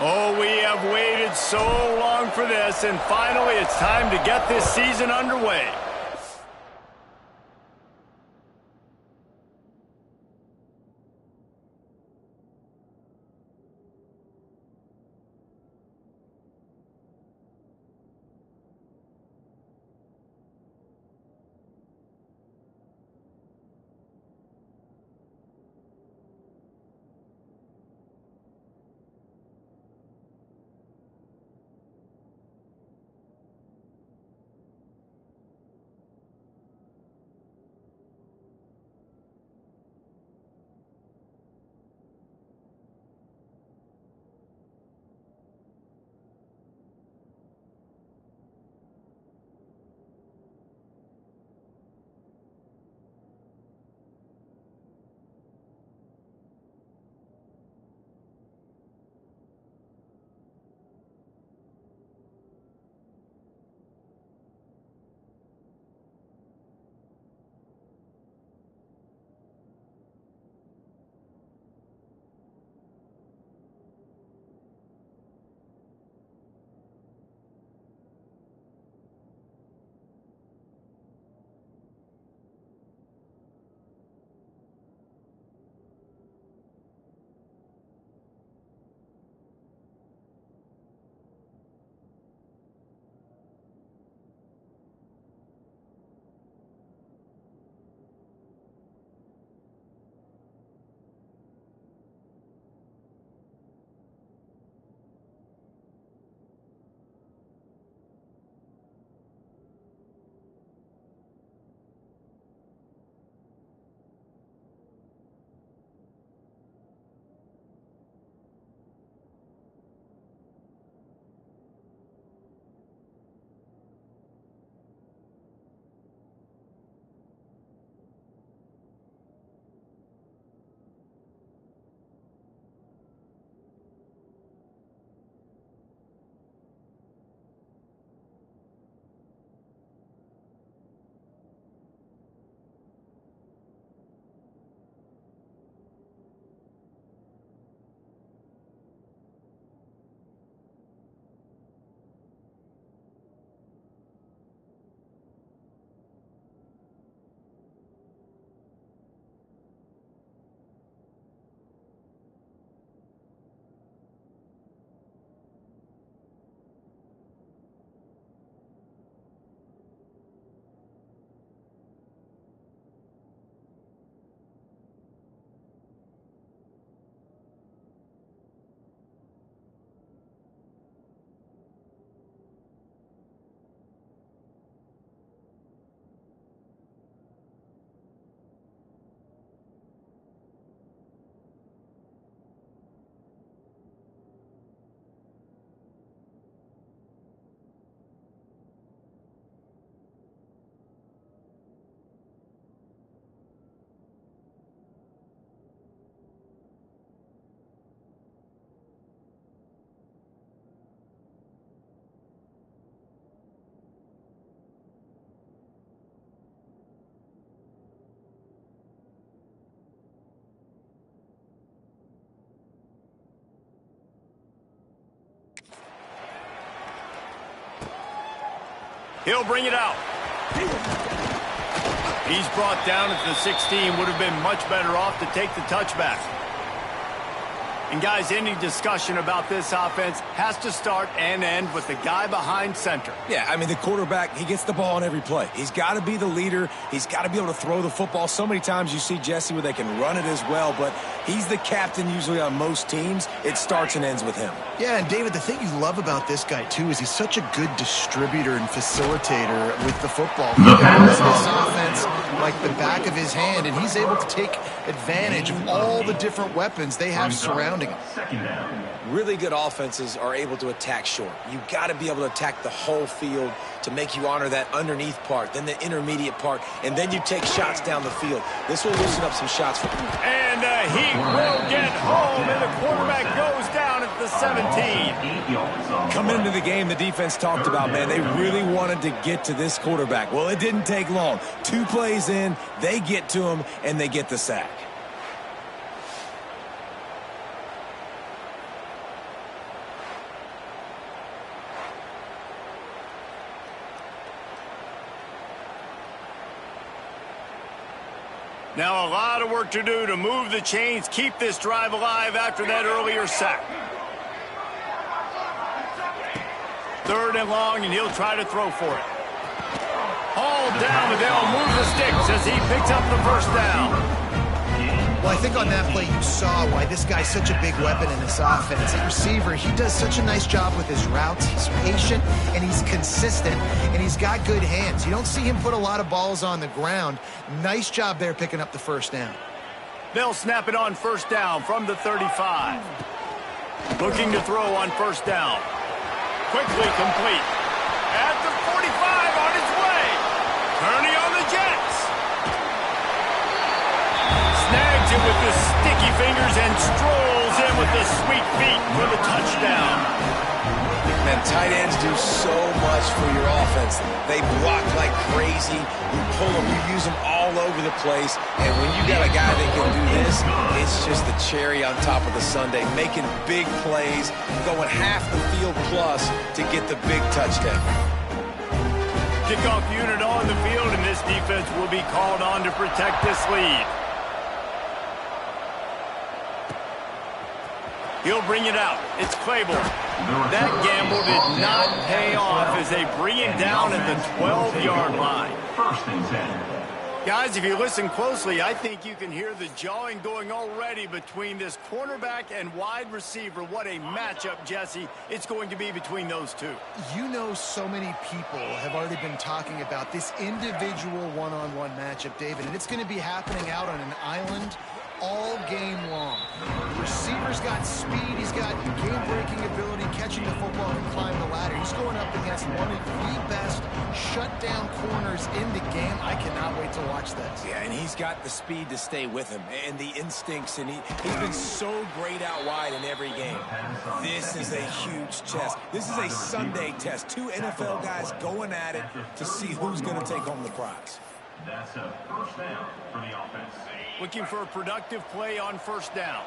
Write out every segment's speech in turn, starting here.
Oh, we have waited so long for this, and finally it's time to get this season underway. He'll bring it out. He's brought down at the 16. Would have been much better off to take the touchback. And guys, any discussion about this offense has to start and end with the guy behind center. Yeah, I mean, the quarterback, he gets the ball on every play. He's got to be the leader. He's got to be able to throw the football. So many times you see Jesse where they can run it as well, but he's the captain usually on most teams. It starts and ends with him. Yeah, and David, the thing you love about this guy, too, is he's such a good distributor and facilitator with the football. He knows this offense like the back of his hand, and he's able to take advantage of all the different weapons they have surrounding him. Really good offenses are able to attack short. You got to be able to attack the whole field to make you honor that underneath part, then the intermediate part, and then you take shots down the field. This will loosen up some shots for you. And he will get home, and the quarterback goes down at the 17. Coming into the game, the defense talked about, man, they really wanted to get to this quarterback. Well, it didn't take long. 2 plays in, they get to him, and they get the sack. Now a lot of work to do to move the chains, keep this drive alive after that earlier sack. 3rd and long, and he'll try to throw for it. Hauled down, but they'll move the sticks as he picks up the first down. Well, I think on that play you saw why this guy's such a big weapon in this offense. At receiver, he does such a nice job with his routes. He's patient, and he's consistent, and he's got good hands. You don't see him put a lot of balls on the ground. Nice job there picking up the first down. They'll snap it on first down from the 35. Looking to throw on first down. Quickly complete. At the 45 on his way. Turning on the Jets. Snags it with the sticky fingers and strolls in with the sweet feet for the touchdown. Man, tight ends do so much for your offense. They block like crazy. You pull them, you use them all over the place. And when you got a guy that can do this, it's just the cherry on top of the sundae, making big plays, going half the field plus to get the big touchdown. Kickoff unit on the field, and this defense will be called on to protect this lead. He'll bring it out. It's Claiborne. That gamble did not pay off as they bring him down at the 12-yard line. Guys, if you listen closely, I think you can hear the jawing going already between this cornerback and wide receiver. What a matchup, Jesse, it's going to be between those two. You know, so many people have already been talking about this individual one-on-one matchup, David, and it's going to be happening out on an island all game long. The receiver's got speed, he's got game-breaking ability, catching the football and climbing the ladder. He's going up against one of the best shutdown corners in the game. I cannot wait to watch this. Yeah, and he's got the speed to stay with him and the instincts, and he's been so great out wide in every game. This is a huge test. This is a Sunday test. 2 NFL guys going at it to see who's going to take home the prize. That's a first down for the offense. Looking for a productive play on first down.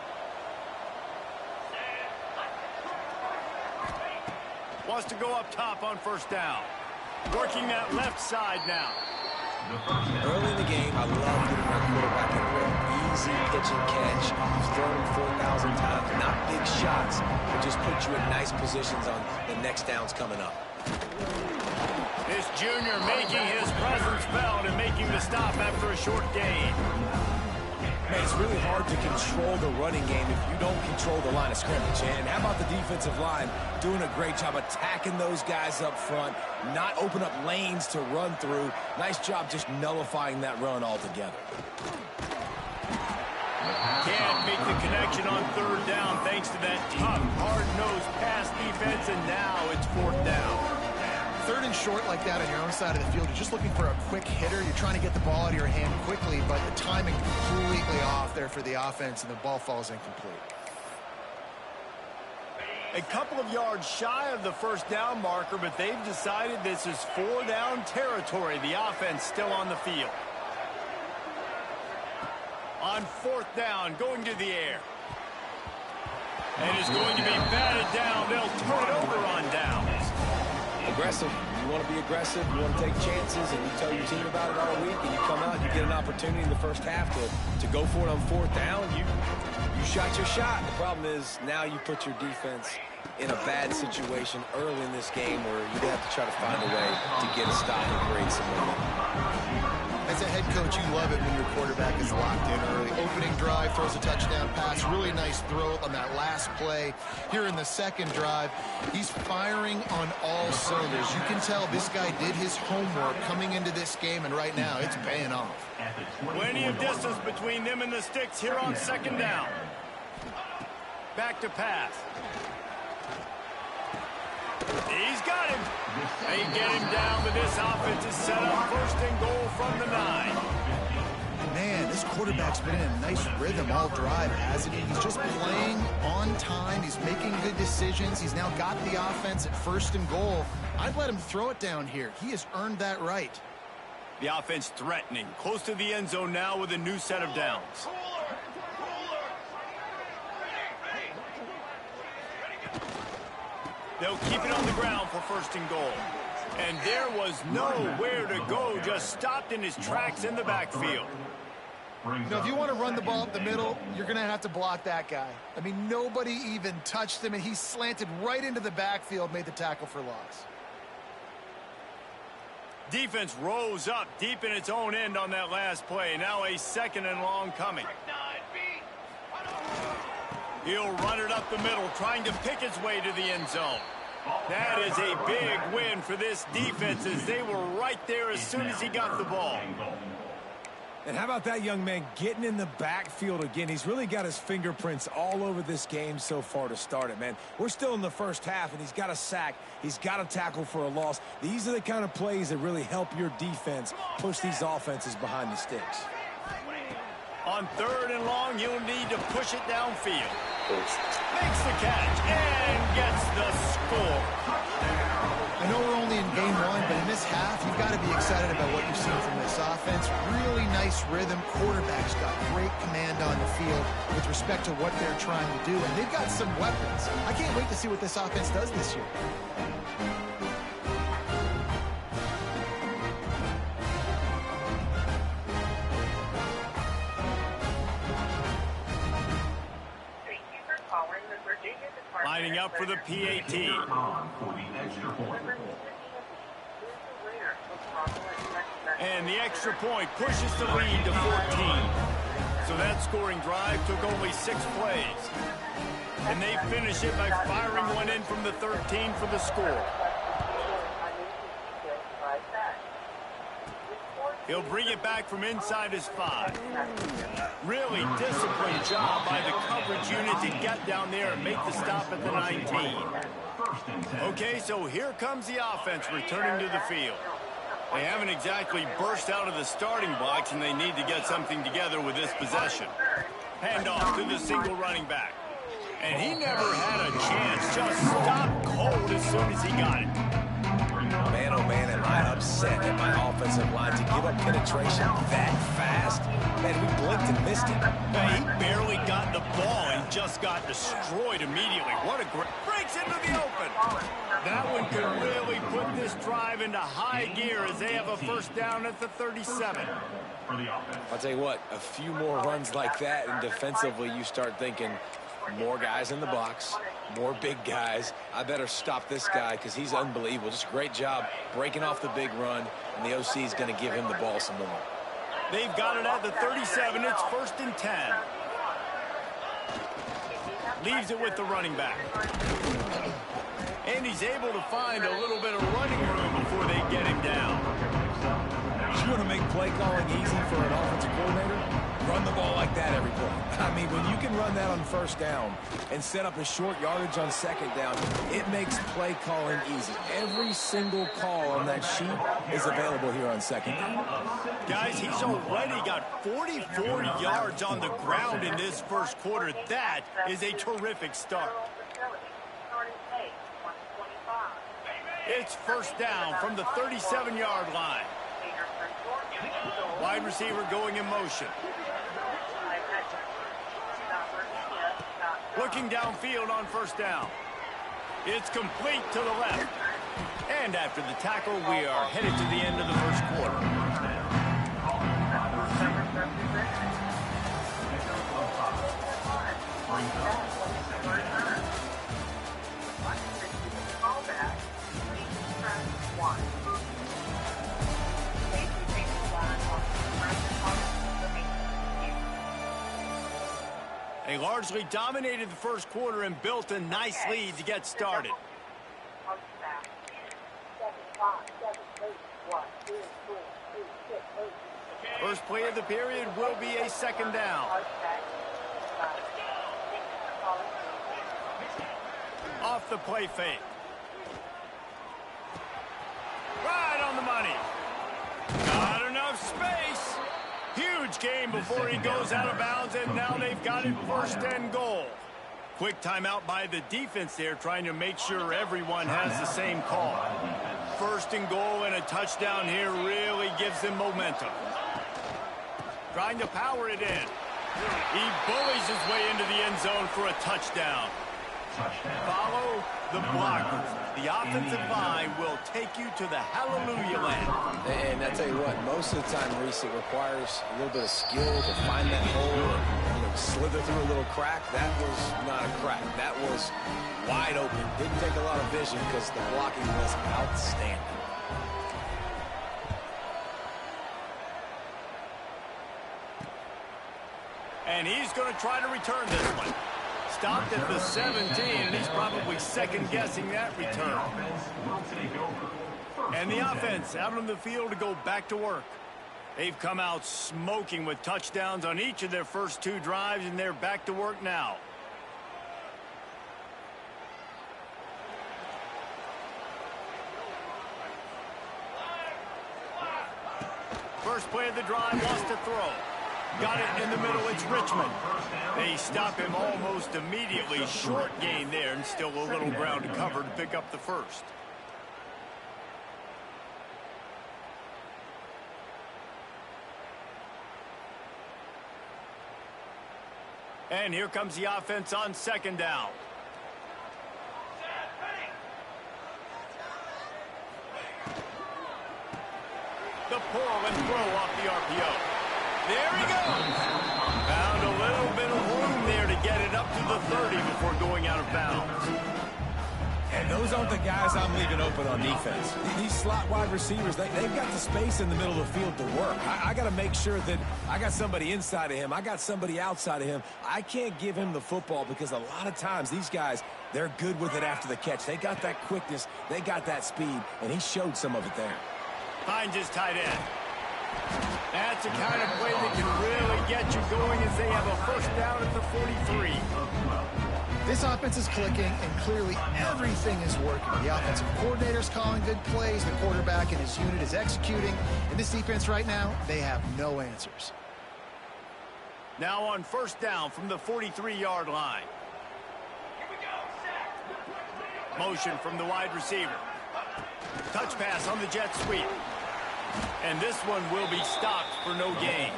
Wants to go up top on first down. Working that left side now. Early in the game, I love getting my quarterback in a easy pitch and catch. He's thrown him 4,000 times. Not big shots, but just put you in nice positions on the next downs coming up. This junior making his presence felt and making the stop after a short gain. Man, it's really hard to control the running game if you don't control the line of scrimmage. And how about the defensive line doing a great job attacking those guys up front, not open up lanes to run through. Nice job just nullifying that run altogether. Can't make the connection on third down thanks to that tough, hard-nosed pass defense, and now it's fourth down. 3rd and short like that on your own side of the field, you're just looking for a quick hitter. You're trying to get the ball out of your hand quickly, but the timing completely off there for the offense, and the ball falls incomplete. A couple of yards shy of the first down marker, but they've decided this is 4-down territory. The offense still on the field. On fourth down, going to the air. And is going to be batted down. They'll turn it over on downs. Aggressive. You want to be aggressive, you want to take chances, and you tell your team about it all week, and you come out and you get an opportunity in the first half to go for it on fourth down. You shot your shot. The problem is now you put your defense in a bad situation early in this game where you're going to have to try to find a way to get a stop and create some momentum. As a head coach, you love it when your quarterback is locked in early. Opening drive, throws a touchdown pass. Really nice throw on that last play. Here in the second drive, he's firing on all cylinders. You can tell this guy did his homework coming into this game, and right now it's paying off. Plenty of distance between them and the sticks here on second down. Back to pass. He's got him. They get him down, but this offense is set up 1st and goal from the 9. Man, this quarterback's been in a nice rhythm all drive, hasn't he? He's just playing on time. He's making good decisions. He's now got the offense at 1st and goal. I'd let him throw it down here. He has earned that right. The offense threatening. Close to the end zone now with a new set of downs. They'll keep it on the ground for 1st and goal. And there was nowhere to go, just stopped in his tracks in the backfield. You know, if you want to run the ball up the middle, you're going to have to block that guy. I mean, nobody even touched him, and he slanted right into the backfield, made the tackle for loss. Defense rose up deep in its own end on that last play. Now a 2nd and long coming. He'll run it up the middle, trying to pick his way to the end zone. That is a big win for this defense, as they were right there as soon as he got the ball. And how about that young man getting in the backfield again? He's really got his fingerprints all over this game so far to start it, man. We're still in the first half, and he's got a sack. He's got a tackle for a loss. These are the kind of plays that really help your defense push these offenses behind the sticks. On 3rd and long, you'll need to push it downfield. Makes the catch and gets the score. I know we're only in game 1, but in this half, you've got to be excited about what you've seen from this offense. Really nice rhythm. Quarterback's got great command on the field with respect to what they're trying to do, and they've got some weapons. I can't wait to see what this offense does this year. Lining up for the PAT. And the extra point pushes the lead to 14. So that scoring drive took only 6 plays. And they finish it by firing one in from the 13 for the score. He'll bring it back from inside his 5. Really disciplined job by the coverage unit to get down there and make the stop at the 19. Okay, so here comes the offense returning to the field. They haven't exactly burst out of the starting blocks, and they need to get something together with this possession. Handoff to the single running back. And he never had a chance, just stopped cold as soon as he got it. Man, oh man, am I upset at my offensive line to give up penetration that fast. Man, we blinked and missed it. He barely got the ball and just got destroyed immediately. What a great... Breaks into the open. That one could really put this drive into high gear as they have a 1st down at the 37. I'll tell you what, a few more runs like that, and defensively you start thinking, more guys in the box, more big guys. I better stop this guy because he's unbelievable. Just a great job breaking off the big run, and the OC is going to give him the ball some more. They've got it at the 37. It's 1st and 10. Leaves it with the running back. And he's able to find a little bit of running room before they get him down. You want to make play calling easy for an offensive coordinator? Run the ball like that every play. I mean, when you can run that on 1st down and set up a short yardage on 2nd down, it makes play calling easy. Every single call on that sheet is available here on 2nd down. Guys, he's already got 44 yards on the ground in this 1st quarter. That is a terrific start. It's 1st down from the 37-yard line. Wide receiver going in motion. Looking downfield on 1st down. It's complete to the left. And after the tackle, we are headed to the end of the 1st quarter. They largely dominated the 1st quarter and built a nice lead to get started. First play of the period will be a 2nd down. Off the play fake. Right on the money. Not enough space. Huge game before he goes out of bounds, and now they've got it 1st and goal. Quick timeout by the defense there, trying to make sure everyone has the same call. 1st and goal and a touchdown here really gives them momentum. Trying to power it in. He bullies his way into the end zone for a touchdown. Follow the blockers. The offensive line will take you to the hallelujah land. And I tell you what, most of the time, Reese, it requires a little bit of skill to find that hole, slither through a little crack. That was not a crack. That was wide open. Didn't take a lot of vision because the blocking was outstanding. And he's going to try to return this one. Stopped at the 17, and he's probably second-guessing that return. And the offense out on the field to go back to work. They've come out smoking with touchdowns on each of their first 2 drives, and they're back to work now. First play of the drive, wants to throw. Got it in the middle, it's Richmond. They stop him almost immediately. Short gain there, and still a little ground to cover to pick up the first. And here comes the offense on second down. The pull and throw off the RPO. There he goes. Found a little bit of room there to get it up to the 30 before going out of bounds. And those aren't the guys I'm leaving open on defense. These slot wide receivers, they've got the space in the middle of the field to work. I got to make sure that I got somebody inside of him. I got somebody outside of him. I can't give him the football because a lot of times these guys, they're good with it after the catch. They got that quickness. They got that speed, and he showed some of it there. Finds his tight end. That's the kind of play that can really get you going as they have a first down at the 43. This offense is clicking, and clearly everything is working. The offensive coordinator's calling good plays, the quarterback and his unit is executing, and this defense right now, they have no answers. Now on first down from the 43-yard line. Motion from the wide receiver. Touch pass on the jet sweep. And this one will be stopped for no gain.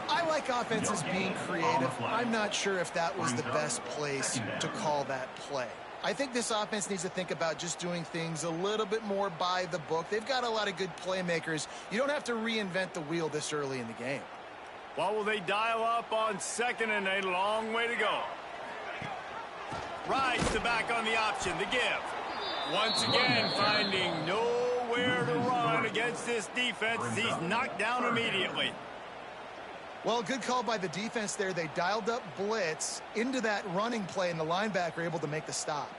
I like offenses being creative. I'm not sure if that was the best place to call that play. I think this offense needs to think about just doing things a little bit more by the book. They've got a lot of good playmakers. You don't have to reinvent the wheel this early in the game. What will they dial up on second and a long way to go? Rides the back on the option, the give. Once again, finding nowhere to run against this defense. He's knocked down immediately. Well, good call by the defense there. They dialed up blitz into that running play, and the linebacker able to make the stop.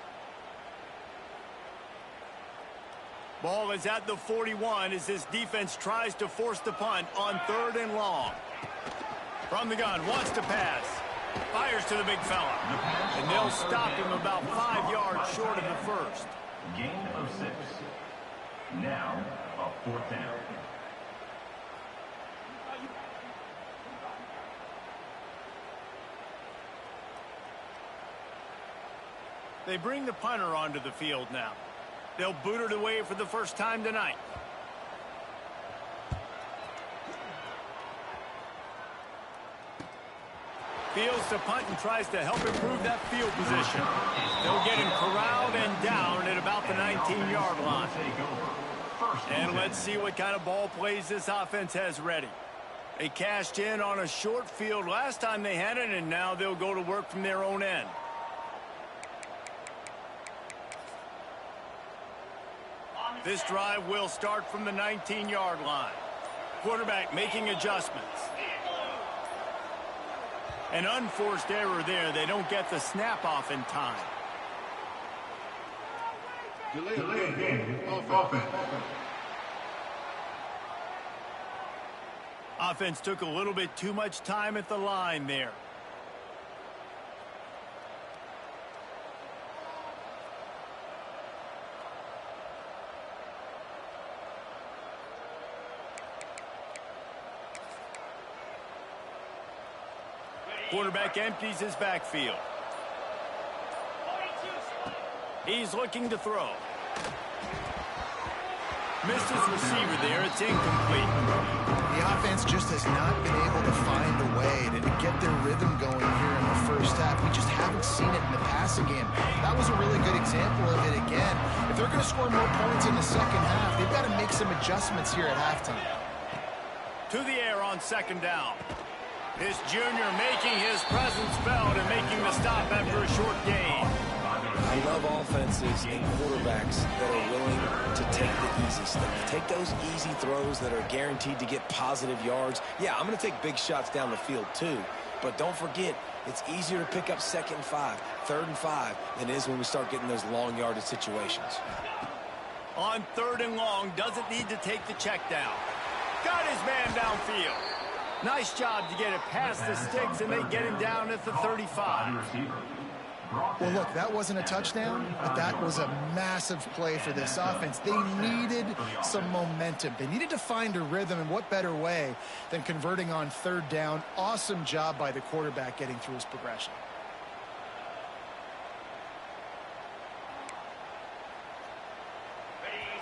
Ball is at the 41 as this defense tries to force the punt on 3rd and long. From the gun, wants to pass. Fires to the big fella. And they'll stop him about 5 yards short of the first. Gain of 6. Now, a 4th down. They bring the punter onto the field now. They'll boot it away for the first time tonight. Fields to punt and tries to help improve that field position. They'll get him corralled and down at about the 19-yard line. And let's see what kind of ball plays this offense has ready. They cashed in on a short field last time they had it, and now they'll go to work from their own end. This drive will start from the 19-yard line. Quarterback making adjustments. An unforced error there. They don't get the snap off in time. Delayed game. Offense. Offense took a little bit too much time at the line there. Quarterback empties his backfield. He's looking to throw. Missed his receiver there. It's incomplete. The offense just has not been able to find a way to get their rhythm going here in the first half. We just haven't seen it in the passing game. That was a really good example of it again. to score more points in the second half. They've got to make some adjustments here at halftime. To the air on second down. This junior making his presence felt and making the stop after a short gain. I love offenses and quarterbacks that are willing to take the easy stuff. Take those easy throws that are guaranteed to get positive yards. Yeah, I'm going to take big shots down the field too. But don't forget, it's easier to pick up 2nd and 5, 3rd and 5 than it is when we start getting those long yardage situations. On 3rd and long, doesn't need to take the check down. Got his man downfield. Nice job to get it past the sticks, and they get him down at the 35. Well, look, that wasn't a touchdown, but that was a massive play for this offense. They needed some momentum. They needed to find a rhythm, and what better way than converting on 3rd down. Awesome job by the quarterback getting through his progression.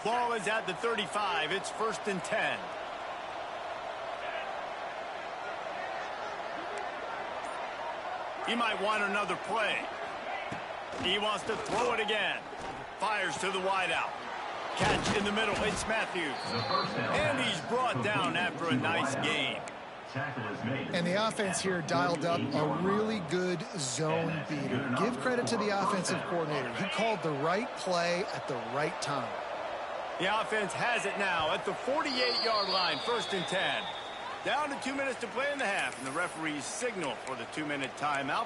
Ball is at the 35. It's 1st and 10. He might want another play. He wants to throw it again. Fires to the wideout. Catch in the middle. It's Matthews. And he's brought down after a nice gain. And the offense here dialed up a really good zone beater. Give credit to the offensive coordinator. He called the right play at the right time. The offense has it now at the 48-yard line, 1st and 10. Down to 2 minutes to play in the half, and the referees signal for the 2-minute timeout.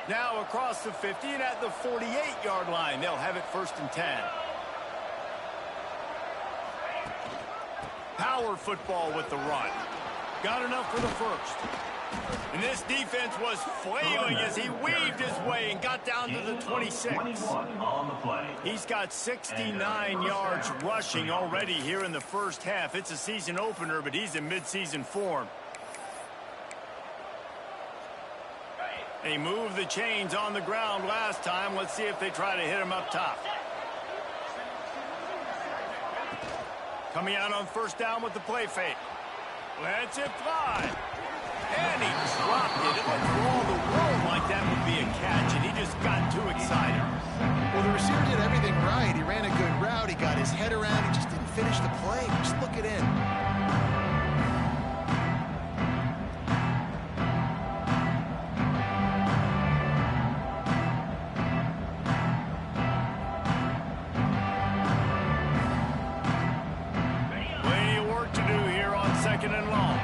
Now across the 50 and at the 48-yard line, they'll have it 1st and 10. Power football with the run. Got enough for the 1st. And this defense was flailing as he weaved his way and got down to the 26. He's got 69 yards rushing already here in the first half. It's a season opener, but he's in midseason form. They moved the chains on the ground last time. Let's see if they try to hit him up top. Coming out on 1st down with the play fake. Lets it fly. And he dropped it. It went through all the world like that would be a catch, and he just got too excited. Well, the receiver did everything right. He ran a good route. He got his head around. He just didn't finish the play. Just look it in. Plenty of work to do here on 2nd and long.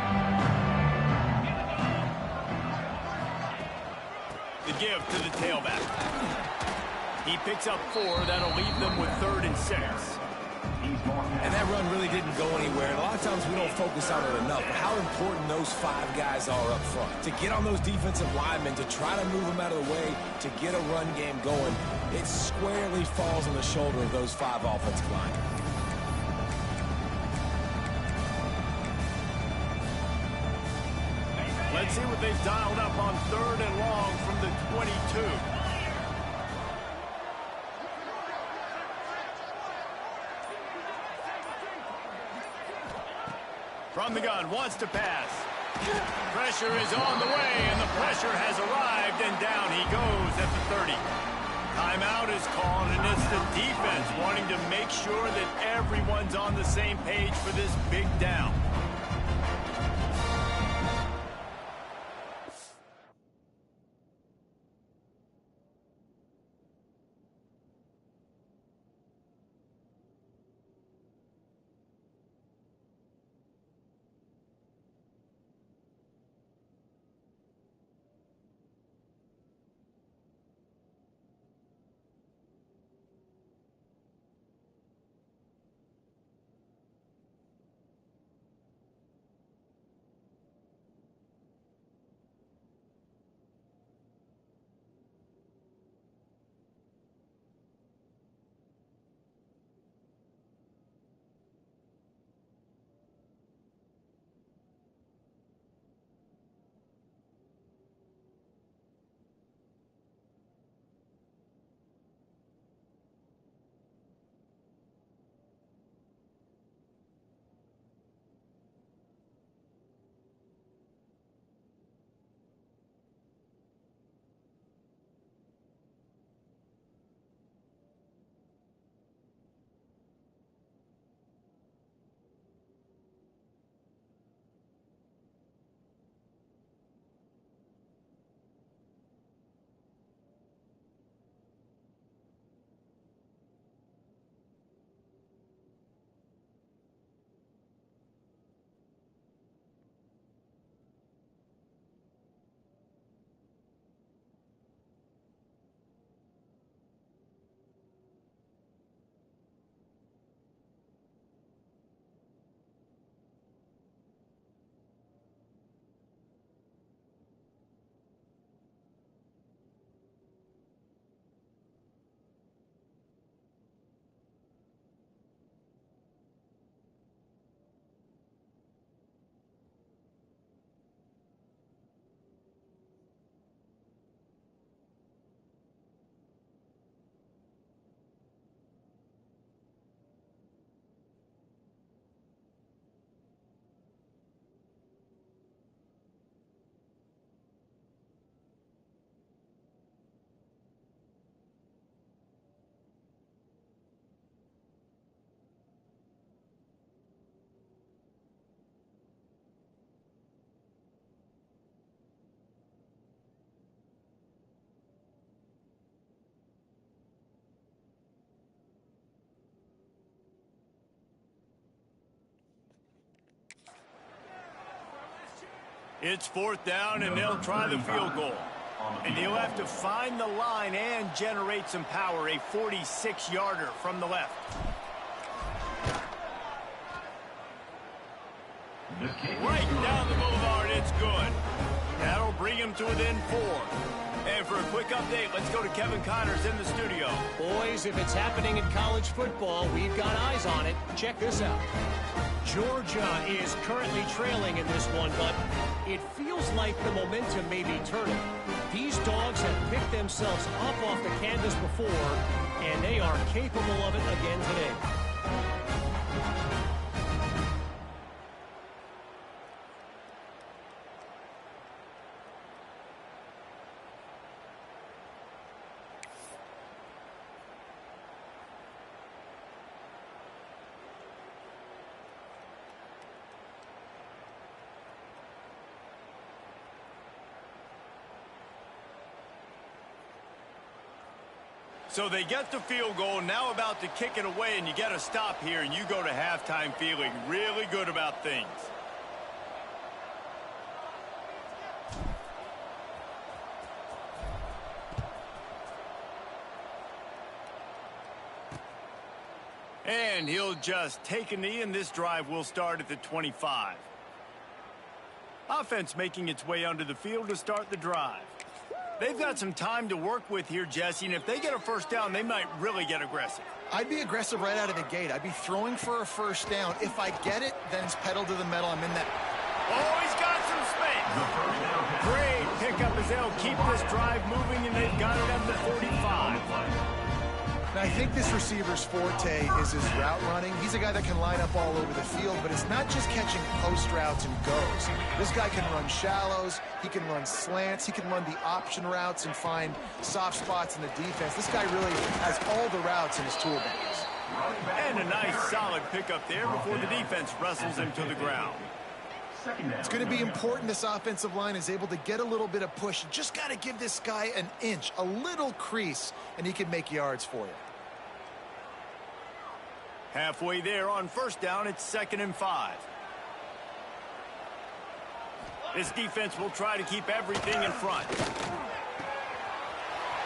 The give to the tailback. He picks up 4. That'll leave them with 3rd and 6. And that run really didn't go anywhere. And a lot of times we don't focus on it enough. But how important those 5 guys are up front. To get on those defensive linemen, to try to move them out of the way, to get a run game going, it squarely falls on the shoulder of those 5 offensive linemen. Let's see what they've dialed up on 3rd and long from the 22. From the gun, wants to pass. Pressure is on the way, and the pressure has arrived, and down he goes at the 30. Timeout is called, and it's the defense wanting to make sure that everyone's on the same page for this big down. It's fourth down, and they'll try the field goal. And he'll have to find the line and generate some power, a 46-yarder from the left. Right down the boulevard, it's good. That'll bring him to within 4. And for a quick update, let's go to Kevin Connors in the studio. Boys, if it's happening in college football, we've got eyes on it. Check this out. Georgia is currently trailing in this one, but it feels like the momentum may be turning. These dogs have picked themselves up off the canvas before, and they are capable of it again today. So they get the field goal, now about to kick it away, and you get a stop here, and you go to halftime feeling really good about things. And he'll just take a knee, and this drive will start at the 25. Offense making its way onto the field to start the drive. They've got some time to work with here, Jesse, and if they get a first down, they might really get aggressive. I'd be aggressive right out of the gate. I'd be throwing for a first down. If I get it, then it's pedal to the metal. I'm in that. Oh, he's got some space. Great pickup as they'll keep this drive moving, and they've got it at the 45. Now, I think this receiver's forte is his route running. He's a guy that can line up all over the field, but it's not just catching post routes and goes. This guy can run shallows, he can run slants, he can run the option routes and find soft spots in the defense. This guy really has all the routes in his toolbox. And a nice solid pickup there before the defense wrestles him to the ground. It's going to be important this offensive line is able to get a little bit of push. You just got to give this guy an inch, a little crease, and he can make yards for you. Halfway there on first down, it's 2nd and 5. This defense will try to keep everything in front.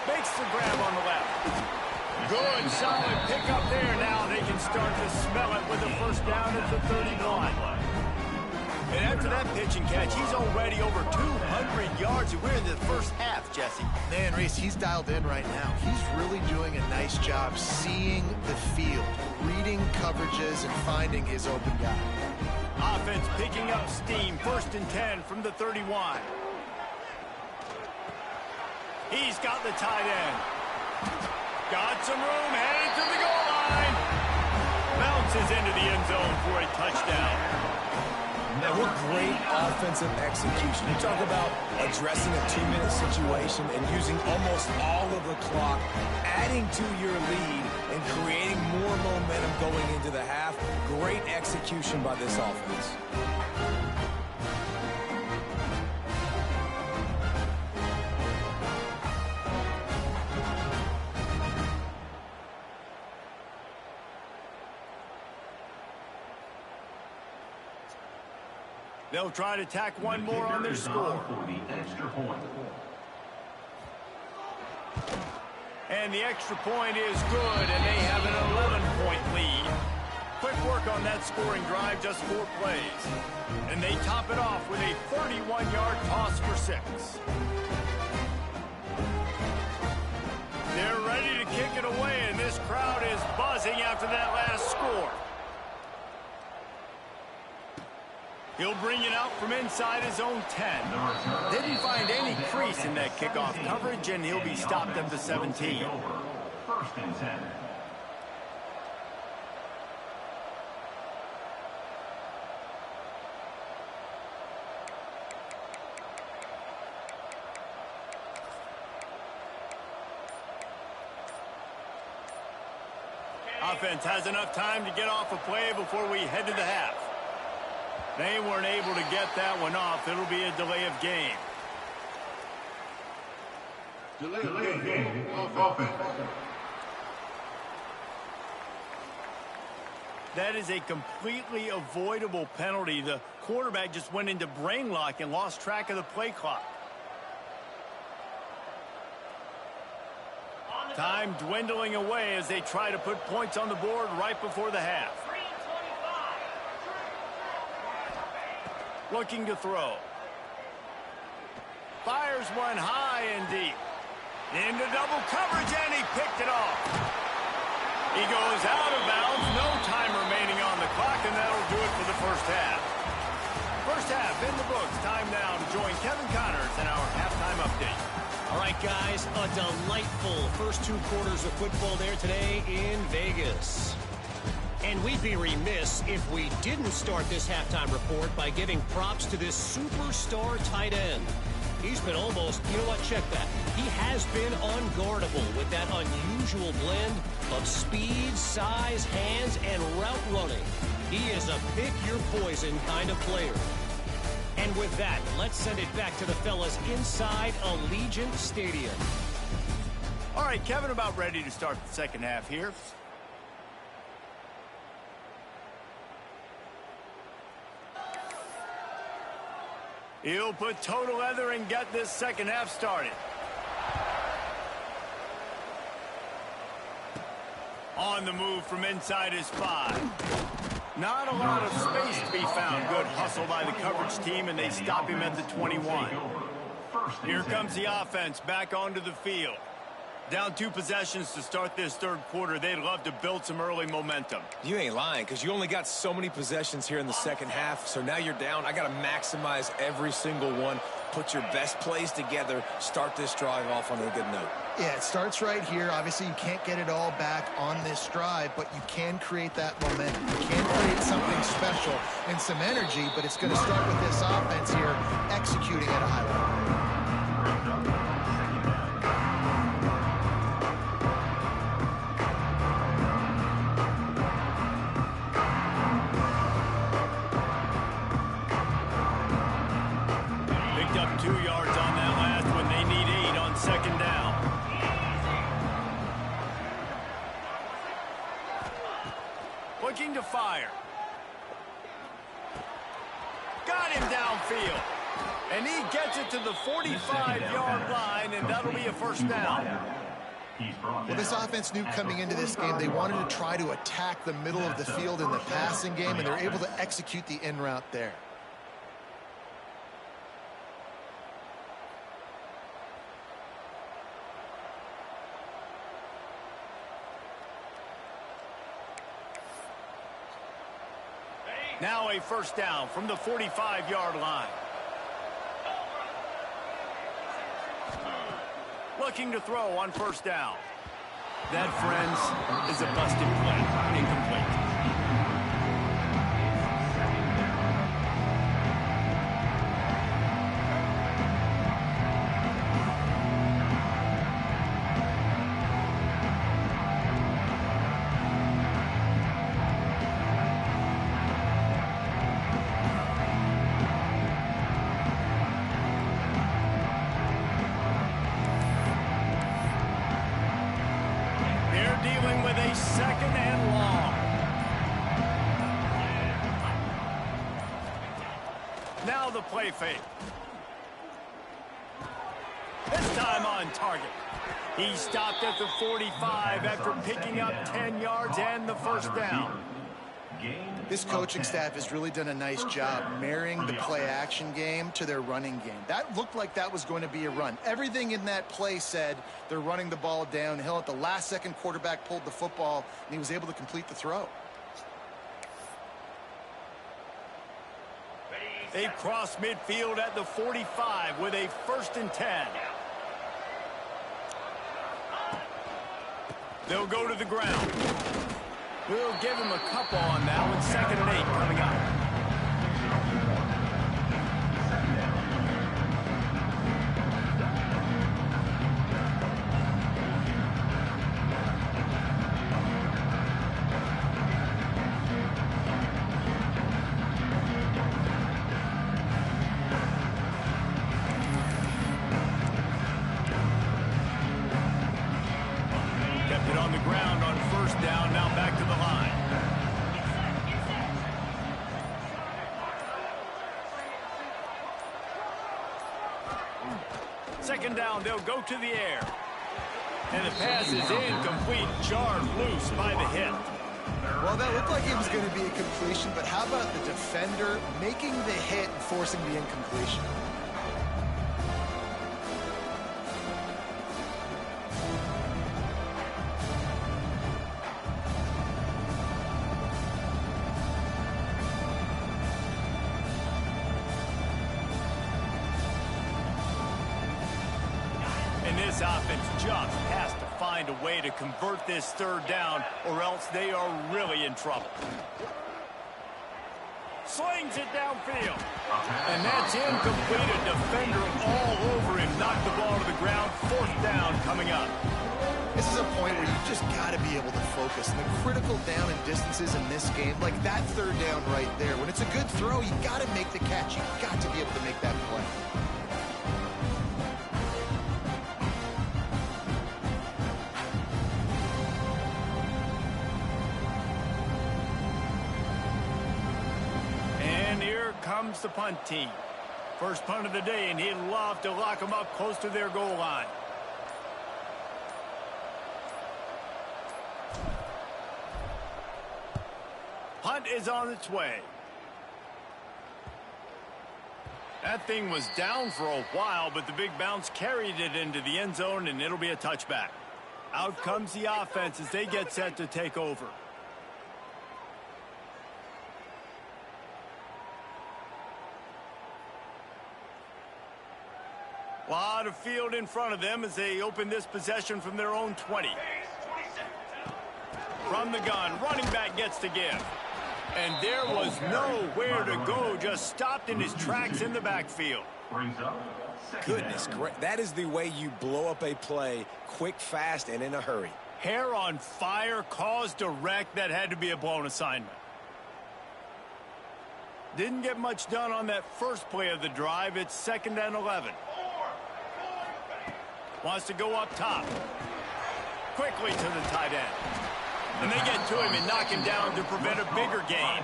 Makes the grab on the left. Good, solid pickup there. Now they can start to smell it with a first down at the 31. And after that pitch and catch, he's already over 200 yards, and we're in the first half, Jesse. Man, Reese, he's dialed in right now. He's really doing a nice job seeing the field, reading coverages, and finding his open guy. Offense picking up steam, 1st and 10 from the 31. He's got the tight end. Got some room, headed to the goal line. Bounces into the end zone for a touchdown. Now, what great offensive execution. You talk about addressing a 2-minute situation and using almost all of the clock, adding to your lead and creating more momentum going into the half. Great execution by this offense. They'll try to tack one more on their score. For the extra point. And the extra point is good, and they have an 11-point lead. Quick work on that scoring drive, just 4 plays. And they top it off with a 31-yard toss for 6. They're ready to kick it away, and this crowd is buzzing after that last score. He'll bring it out from inside his own 10. Didn't find any crease in that kickoff coverage, and he'll be stopped at the 17. 1st and 10. Offense has enough time to get off a play before we head to the half. They weren't able to get that one off. It'll be a delay of game. Delay of game. Offense. That is a completely avoidable penalty. The quarterback just went into brain lock and lost track of the play clock. Time dwindling away as they try to put points on the board right before the half. Looking to throw. Fires one high and deep. Into double coverage, and he picked it off. He goes out of bounds. No time remaining on the clock, and that'll do it for the first half. First half in the books. Time now to join Kevin Connors in our halftime update. All right, guys, a delightful first 2 quarters of football there today in Vegas. And we'd be remiss if we didn't start this halftime report by giving props to this superstar tight end. He's been almost, you know what, check that. He has been unguardable with that unusual blend of speed, size, hands, and route running. He is a pick-your-poison kind of player. And with that, let's send it back to the fellas inside Allegiant Stadium. All right, Kevin, about ready to start the second half here. He'll put total leather and get this second half started. On the move from inside his 5. Not a lot of space to be found. Good hustle by the coverage team, and they stop him at the 21. Here comes the offense back onto the field. Down 2 possessions to start this third quarter. They'd love to build some early momentum. You ain't lying, because you only got so many possessions here in the second half, so now you're down. I got to maximize every single one, put your best plays together, start this drive off on a good note. Yeah, it starts right here. Obviously, you can't get it all back on this drive, but you can create that momentum. You can create something special and some energy, but it's going to start with this offense here executing at a high level. Up 2 yards on that last one. They need 8 on second down. Looking to fire. Got him downfield. And he gets it to the 45-yard line, and that'll be a first down. Well, this offense knew coming into this game they wanted to try to attack the middle of the field in the passing game, and they're able to execute the in route there. Now a first down from the 45-yard line. Looking to throw on first down. That, friends, is a busted play. Incomplete. Second and long. Now the play fake. This time on target. He stopped at the 45 after picking up 10 yards and the first down. This coaching staff has really done a nice job marrying the play-action game to their running game. That looked like that was going to be a run. Everything in that play said they're running the ball downhill. At the last second, quarterback pulled the football, and he was able to complete the throw. They cross midfield at the 45 with a 1st and 10. They'll go to the ground. We'll give him a couple on that one. 2nd and 8 coming up. Kept it on the ground on first down. Now back to the line. second down, they'll go to the air. And the pass is incomplete, jarred loose by the hit. Well, that looked like it was going to be a completion, but how about the defender making the hit and forcing the incompletion? And this offense just has to find a way to convert this third down, or else they are really in trouble. Slings it downfield. And that's incomplete. A defender all over him. Knocked the ball to the ground. Fourth down coming up. This is a point where you just got to be able to focus. And the critical down and distances in this game, like that third down right there, when it's a good throw, you got to make the catch. You got to be able to make that play. Comes the punt team. First punt of the day, and he'd love to lock them up close to their goal line. Punt is on its way. That thing was down for a while, but the big bounce carried it into the end zone, and it'll be a touchback. Out comes the offense as they get set to take over. A lot of field in front of them as they open this possession from their own 20. From the gun, running back gets to give. And there was nowhere to go, just stopped in his tracks in the backfield. Goodness, great. That is the way you blow up a play, quick, fast, and in a hurry. Hair on fire, cause direct. That had to be a blown assignment. Didn't get much done on that first play of the drive. It's 2nd and 11. Wants to go up top. Quickly to the tight end. And they get to him and knock him down to prevent a bigger gain.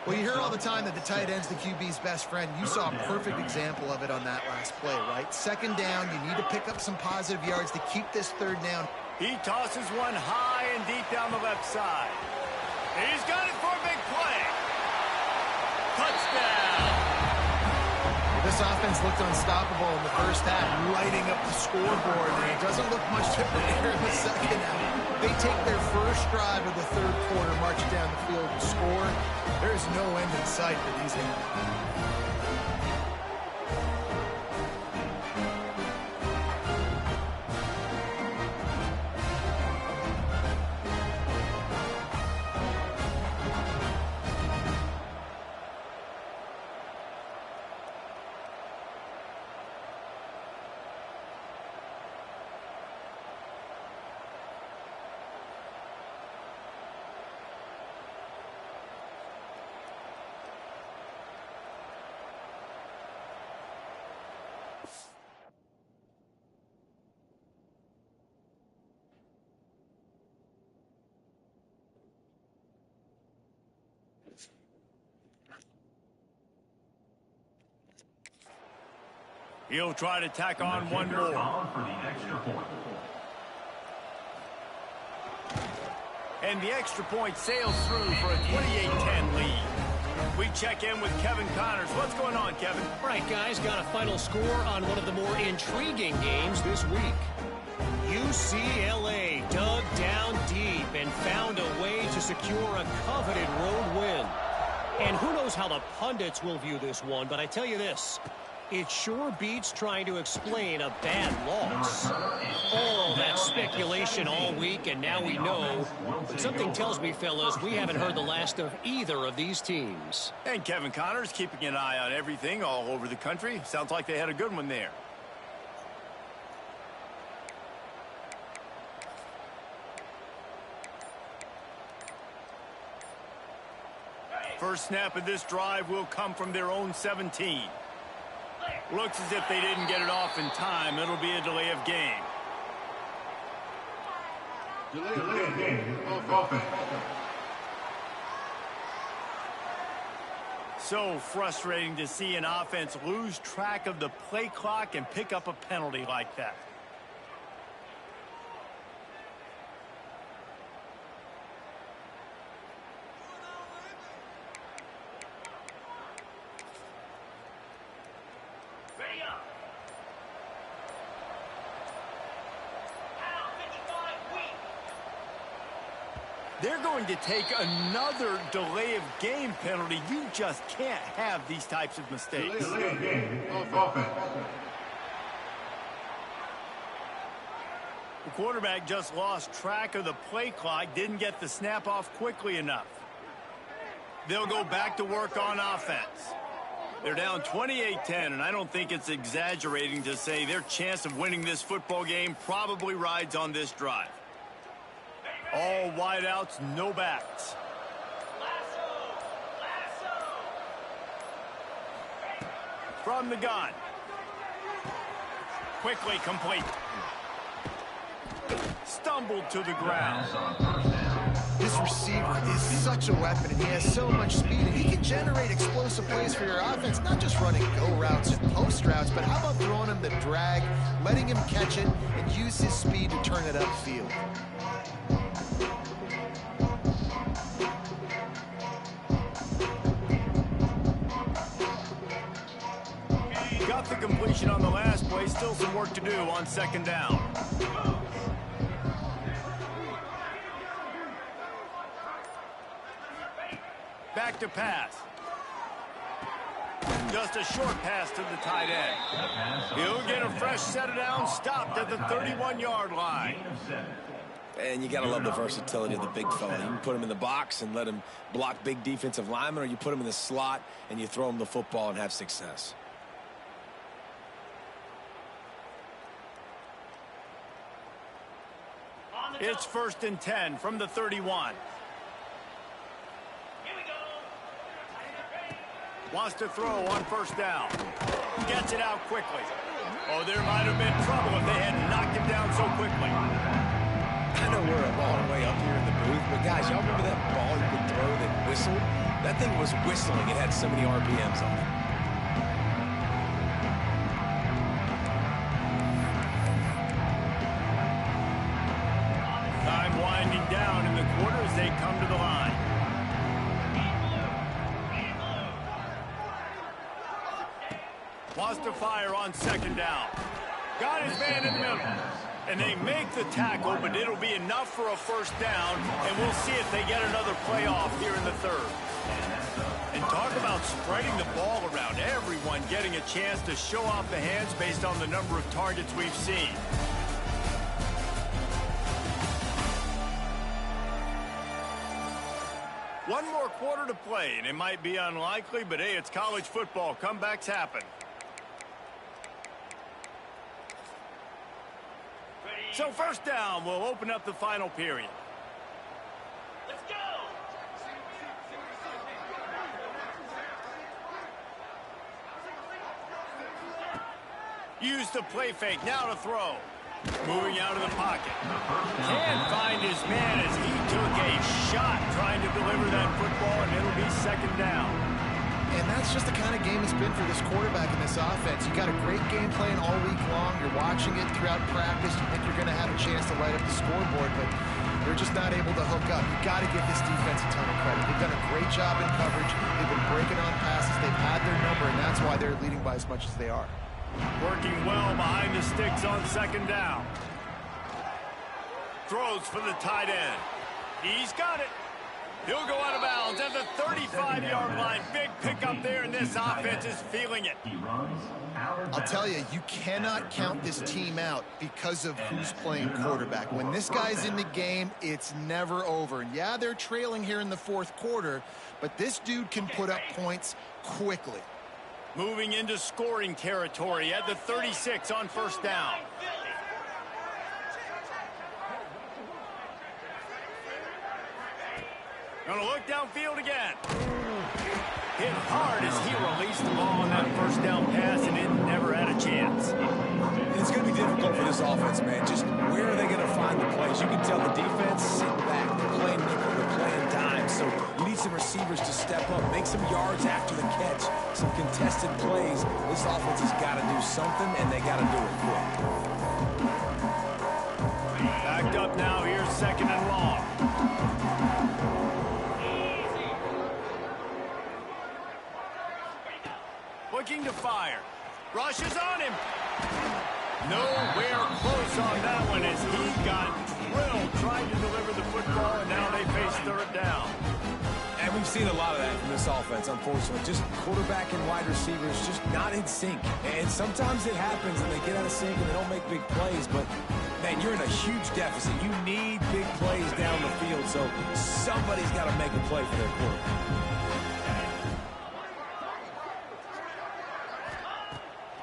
Well, you hear all the time that the tight end's the QB's best friend. You saw a perfect example of it on that last play, right? 2nd down, you need to pick up some positive yards to keep this third down. He tosses one high and deep down the left side. He's got it for a big play. Touchdown. This offense looked unstoppable in the first half, lighting up the scoreboard, and it doesn't look much different here in the second half. They take their first drive of the third quarter, march down the field and score. There is no end in sight for these guys. He'll try to tack on one more. For the extra point. And the extra point sails through for a 28-10 lead. We check in with Kevin Connors. What's going on, Kevin? All right, guys, got a final score on one of the more intriguing games this week. UCLA dug down deep and found a way to secure a coveted road win. And who knows how the pundits will view this one, but I tell you this. It sure beats trying to explain a bad loss. All that speculation all week, and now we know. But something tells me, fellas, we haven't heard the last of either of these teams. And Kevin Connors keeping an eye on everything all over the country. Sounds like they had a good one there. First snap of this drive will come from their own 17. Looks as if they didn't get it off in time. It'll be a delay of game. Delay of game. Offense. So frustrating to see an offense lose track of the play clock and pick up a penalty like that. They're going to take another delay of game penalty. You just can't have these types of mistakes. Delay of game. Offense. The quarterback just lost track of the play clock, didn't get the snap off quickly enough. They'll go back to work on offense. They're down 28-10, and I don't think it's exaggerating to say their chance of winning this football game probably rides on this drive. All wideouts, no backs. From the gun. Quickly complete. Stumbled to the ground. This receiver is such a weapon, and he has so much speed, and he can generate explosive plays for your offense, not just running go routes and post routes, but how about throwing him the drag, letting him catch it, and use his speed to turn it upfield. Got the completion on the last play. Still some work to do on second down. Back to pass. Just a short pass to the tight end. He'll get a fresh set of down, stopped at the 31-yard line. And you got to love the versatility of the big fella. You can put him in the box and let him block big defensive linemen, or you put him in the slot and you throw him the football and have success. It's 1st and 10 from the 31. Wants to throw on first down. Gets it out quickly. Oh, there might have been trouble if they hadn't knocked him down so quickly. I know we're a long way up here in the booth, but guys, y'all remember that ball you could throw that whistled? That thing was whistling. It had so many RPMs on it. Time winding down in the quarter as they come to the line. Wants to fire on second down. Got his man in the middle. And they make the tackle, but it'll be enough for a first down, and we'll see if they get another playoff here in the third. And talk about spreading the ball around. Everyone getting a chance to show off the hands based on the number of targets we've seen. One more quarter to play, and it might be unlikely, but hey, it's college football. Comebacks happen. So first down, we'll open up the final period. Let's go! Use the play fake, now to throw. Moving out of the pocket. Can't find his man as he took a shot trying to deliver that football, and it'll be second down. And that's just the kind of game it's been for this quarterback in this offense. You got a great game plan all week long. You're watching it throughout practice. You think you're going to have a chance to light up the scoreboard, but they're just not able to hook up. You got to give this defense a ton of credit. They've done a great job in coverage. They've been breaking on passes. They've had their number, and that's why they're leading by as much as they are. Working well behind the sticks on second down. Throws for the tight end. He's got it. He'll go out of bounds at the 35-yard line. Big pickup there, and this offense is feeling it. I'll tell you, you cannot count this team out because of who's playing quarterback. When this guy's in the game, it's never over. And yeah, they're trailing here in the fourth quarter, but this dude can put up points quickly. Moving into scoring territory at the 36 on first down. Gonna look downfield again. Hit hard as he released the ball on that first down pass, and it never had a chance. It's going to be difficult for this offense, man. Just where are they going to find the plays? You can tell the defense sitting back. They're playing nickel. They're playing dime. So you need some some receivers to step up, make some yards after the catch, some contested plays. This offense has got to do something, and they got to do it quick. Backed up now. Here's 2nd and long. Looking to fire. Rushes on him. Nowhere close on that one as he got drilled trying to deliver the football, and now they face 3rd down. And we've seen a lot of that from this offense, unfortunately. Just quarterback and wide receivers just not in sync. And sometimes it happens and they get out of sync and they don't make big plays, but man, you're in a huge deficit. You need big plays down the field, so somebody's got to make a play for their quarterback.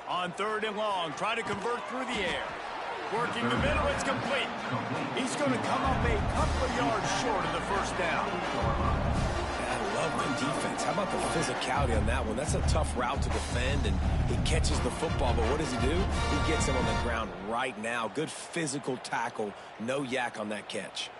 On 3rd and long, try to convert through the air. Working the middle, it's complete. He's going to come up a couple of yards short of the 1st down. I love the defense. How about the physicality on that one? That's a tough route to defend, and he catches the football, but what does he do? He gets him on the ground right now. Good physical tackle. No yak on that catch.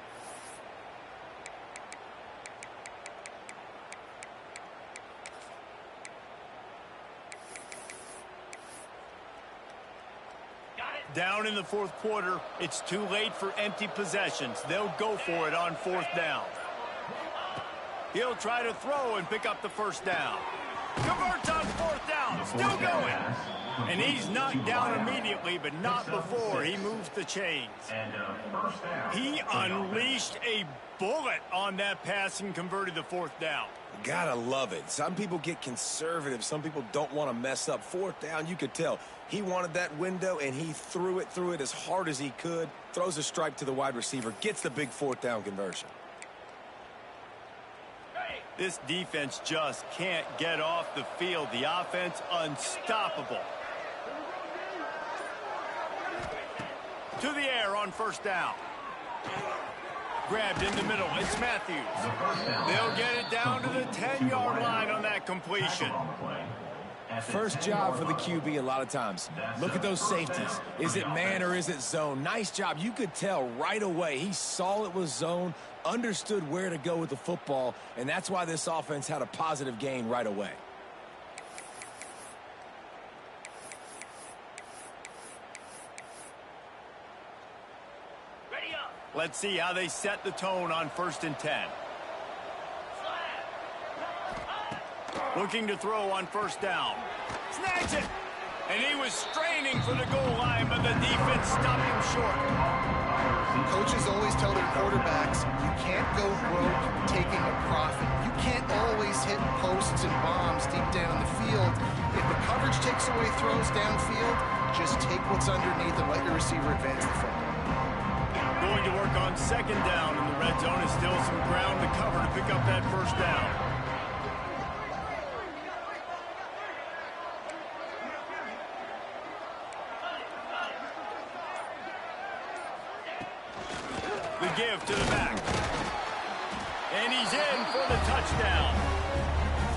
Down in the 4th quarter, it's too late for empty possessions. They'll go for it on 4th down. He'll try to throw and pick up the 1st down. Converts on 4th down, still going. And he's knocked down immediately, but not before he moves the chains. He unleashed a bullet on that pass and converted the 4th down. Gotta love it. Some people get conservative. Some people don't want to mess up. 4th down, you could tell. He wanted that window, and he threw it as hard as he could. Throws a strike to the wide receiver. Gets the big 4th down conversion. This defense just can't get off the field. The offense unstoppable. To the air on 1st down. Grabbed in the middle. It's Matthews. They'll get it down to the 10-yard line on that completion. First job for the QB a lot of times. Look at those safeties. Is it man or is it zone? Nice job. You could tell right away. He saw it was zone, understood where to go with the football, and that's why this offense had a positive gain right away. Let's see how they set the tone on 1st and 10. Looking to throw on 1st down. Snags it! And he was straining for the goal line, but the defense stopped him short. Coaches always tell their quarterbacks, you can't go broke taking a profit. You can't always hit posts and bombs deep down the field. If the coverage takes away throws downfield, just take what's underneath and let your receiver advance the football. Going to work on 2nd down in the red zone. Is still some ground to cover to pick up that 1st down. The give to the back. And he's in for the touchdown.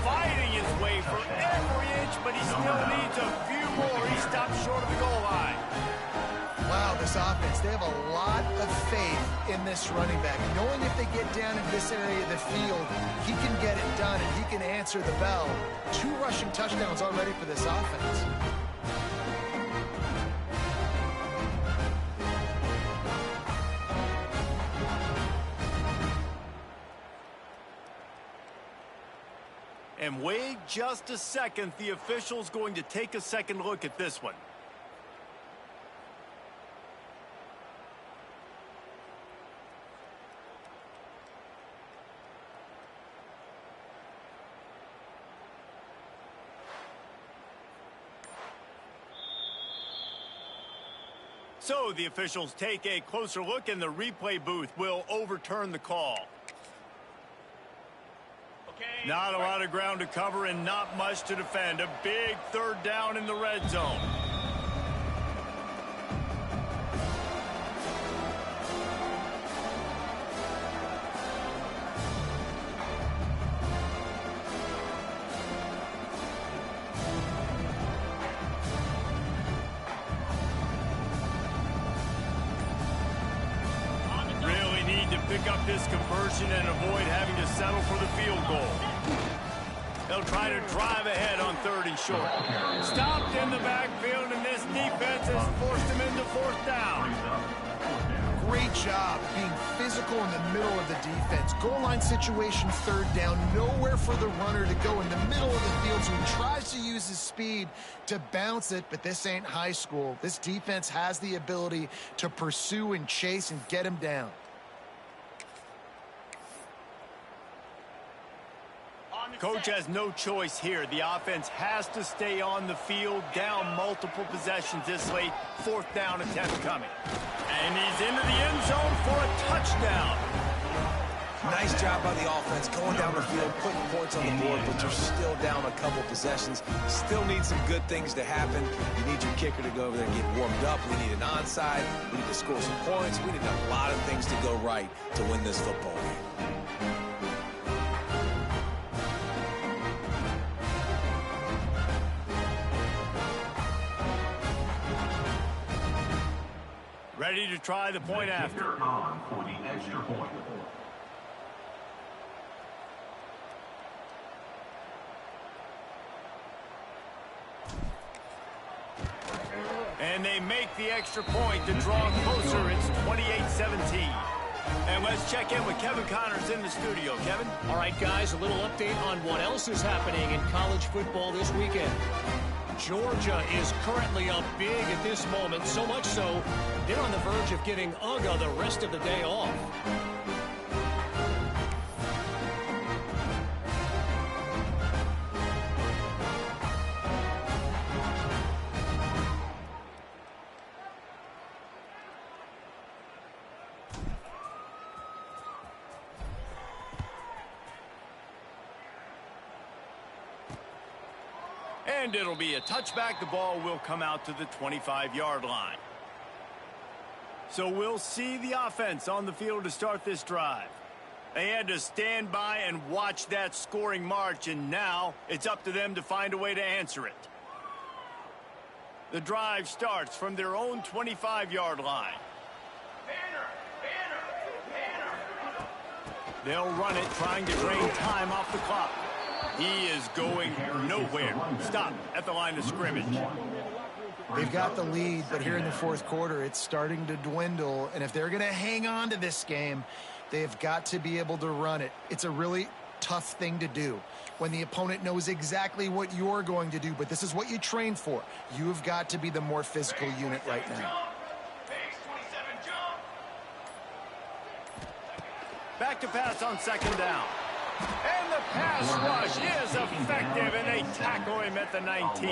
Fighting his way for every inch, but he still needs a few more. He stopped short of the goal line. Wow, this offense, they have a lot of faith in this running back. Knowing if they get down in this area of the field, he can get it done and he can answer the bell. 2 rushing touchdowns already for this offense. And wait just a second. The official's going to take a second look at this one. So the officials take a closer look, and the replay booth will overturn the call. Not a lot of ground to cover and not much to defend. A big 3rd down in the red zone. pick up this conversion and avoid having to settle for the field goal. They'll try to drive ahead on 3rd and short. Stopped in the backfield, and this defense has forced him into 4th down. Great job being physical in the middle of the defense. Goal line situation, 3rd down. Nowhere for the runner to go in the middle of the field, so he tries to use his speed to bounce it, but this ain't high school. This defense has the ability to pursue and chase and get him down. Coach has no choice here. The offense has to stay on the field, down multiple possessions this late. 4th down attempt coming. And he's into the end zone for a touchdown. Nice job by the offense going down the field, putting points on the board, but you're still down a couple possessions. Still need some good things to happen. You need your kicker to go over there and get warmed up. We need an onside. We need to score some points. We need a lot of things to go right to win this football game. Ready to try the point after. On for the extra point. And they make the extra point to draw closer. It's 28-17. And let's check in with Kevin Connors in the studio. Kevin? All right, guys, a little update on what else is happening in college football this weekend. Georgia is currently up big at this moment, so much so they're on the verge of giving UGA the rest of the day off. And it'll be a touchback. The ball will come out to the 25-yard line. So we'll see the offense on the field to start this drive. They had to stand by and watch that scoring march, and now it's up to them to find a way to answer it. The drive starts from their own 25-yard line. They'll run it, trying to drain time off the clock. He is going nowhere. Stop at the line of scrimmage. They've got the lead, but here in the 4th quarter, it's starting to dwindle. And if they're going to hang on to this game, they've got to be able to run it. It's a really tough thing to do when the opponent knows exactly what you're going to do, but this is what you train for. You've got to be the more physical unit right now. Back to pass on 2nd down. And the pass rush is effective, and they tackle him at the 19.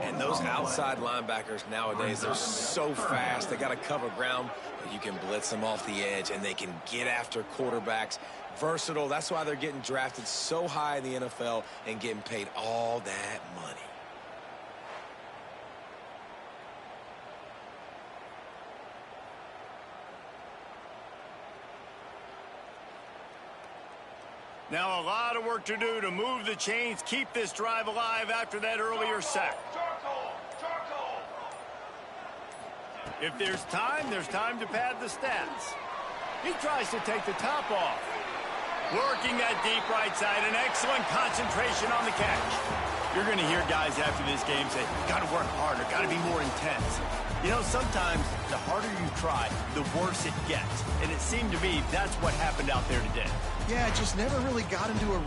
And those outside linebackers nowadays, they're so fast. They got to cover ground, but you can blitz them off the edge, and they can get after quarterbacks. Versatile. That's why they're getting drafted so high in the NFL and getting paid all that money. Now a lot of work to do to move the chains, keep this drive alive after that earlier sack. If there's time to pad the stats. He tries to take the top off. Working that deep right side, an excellent concentration on the catch. You're going to hear guys after this game say, got to work harder, got to be more intense. You know, sometimes the harder you try, the worse it gets. And it seemed to me that's what happened out there today. Yeah, it just never really got into a